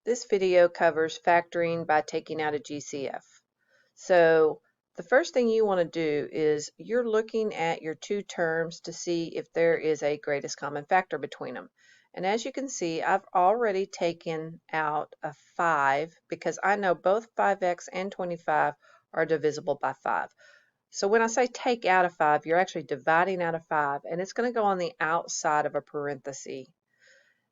This video covers factoring by taking out a GCF. So the first thing you want to do is you're looking at your two terms to see if there is a greatest common factor between them. And as you can see, I've already taken out a 5 because I know both 5x and 25 are divisible by 5. So when I say take out a 5, you're actually dividing out a 5, and it's going to go on the outside of a parenthesis.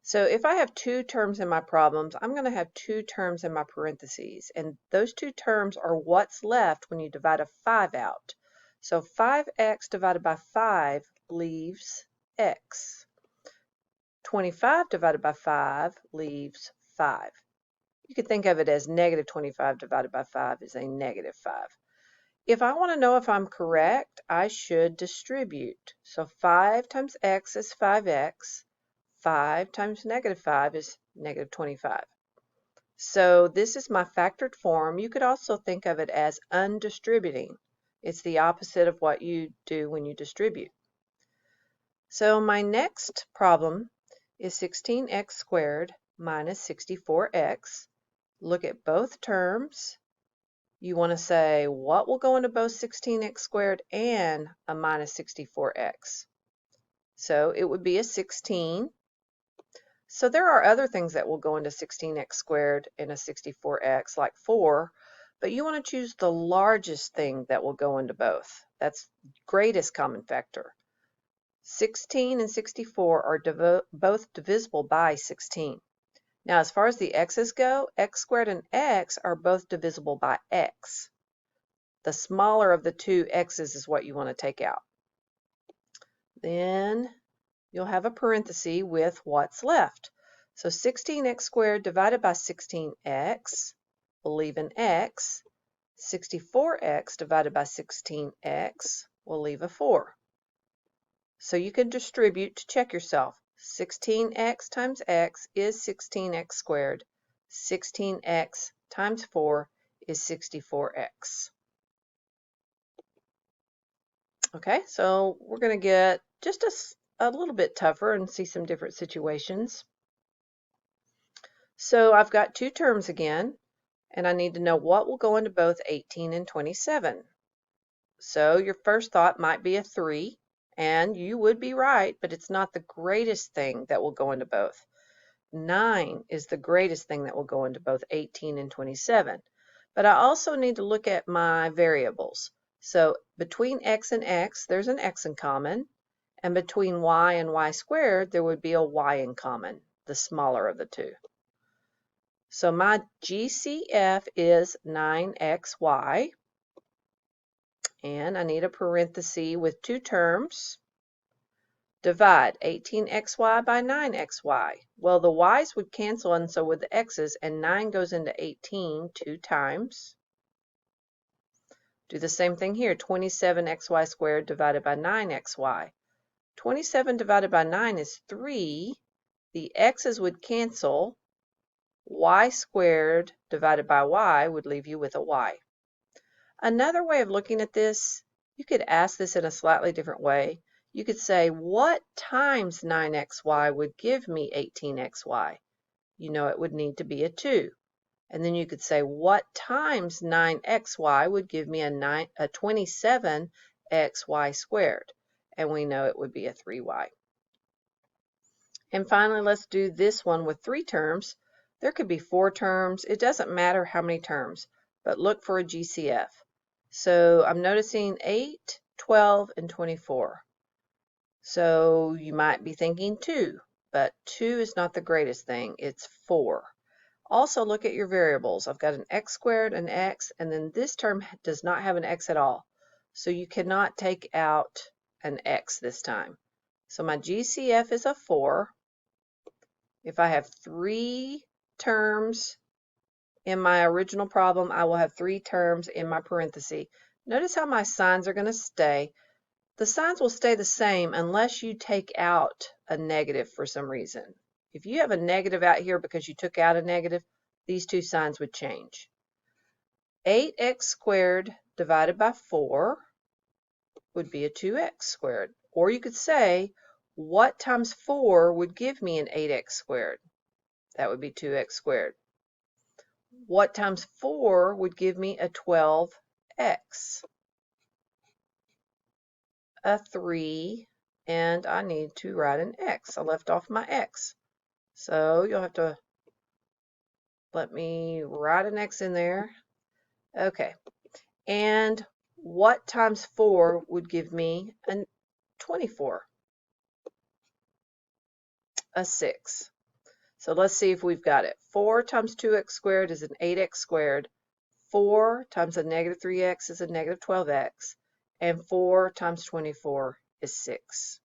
So if I have two terms in my problems, I'm going to have two terms in my parentheses, and those two terms are what's left when you divide a 5 out. So 5x divided by 5 leaves x. 25 divided by 5 leaves 5. You could think of it as negative 25 divided by 5 is a negative 5. If I want to know if I'm correct, I should distribute. So 5 times x is 5x. 5 times negative 5 is negative 25. So this is my factored form. You could also think of it as undistributing. It's the opposite of what you do when you distribute. So my next problem is 16x squared minus 64x. Look at both terms. You want to say what will go into both 16x squared and a minus 64x. So it would be a 16. So there are other things that will go into 16x squared and a 64x, like 4, but you want to choose the largest thing that will go into both. That's greatest common factor. 16 and 64 are both divisible by 16. Now, as far as the x's go, x squared and x are both divisible by x. The smaller of the two x's is what you want to take out. Then you'll have a parenthesis with what's left. So 16x squared divided by 16x will leave an x. 64x divided by 16x will leave a 4. So you can distribute to check yourself. 16x times x is 16x squared. 16x times 4 is 64x. Okay, so we're going to get just a little bit tougher and see some different situations. So I've got two terms again, and I need to know what will go into both 18 and 27. So your first thought might be a 3, and you would be right, but it's not the greatest thing that will go into both. 9 is the greatest thing that will go into both 18 and 27. But I also need to look at my variables. So between x and x, there's an x in common, and between y and y squared, there would be a y in common, the smaller of the two. So my GCF is 9xy, and I need a parenthesis with two terms. Divide 18xy by 9xy. Well, the y's would cancel, and so would the x's, and 9 goes into 18 two times. Do the same thing here, 27xy squared divided by 9xy. 27 divided by 9 is 3. The x's would cancel. Y squared divided by y would leave you with a y. Another way of looking at this, you could ask this in a slightly different way. You could say, what times 9xy would give me 18xy? You know it would need to be a 2. And then you could say, what times 9xy would give me a 27xy squared? And we know it would be a 3y. And finally, let's do this one with 3 terms. There could be 4 terms. It doesn't matter how many terms, but look for a GCF. So I'm noticing 8, 12, and 24. So you might be thinking 2, but 2 is not the greatest thing. It's 4. Also look at your variables. I've got an x squared, an x, and then this term does not have an x at all. So you cannot take out an x this time. So my GCF is a 4. If I have 3 terms in my original problem, I will have 3 terms in my parenthesis. Notice how my signs are going to stay. The signs will stay the same unless you take out a negative for some reason. If you have a negative out here because you took out a negative, these two signs would change. 8x squared divided by 4 would be a 2x squared. Or you could say, what times 4 would give me an 8x squared? That would be 2x squared. what times 4 would give me a 12x? A 3, and I need to write an x. I left off my x. So you'll have to let me write an x in there. Okay. And what times 4 would give me a 24? A 6. So let's see if we've got it. 4 times 2x squared is an 8x squared. 4 times a negative 3x is a negative 12x. And 4 times 24 is 6.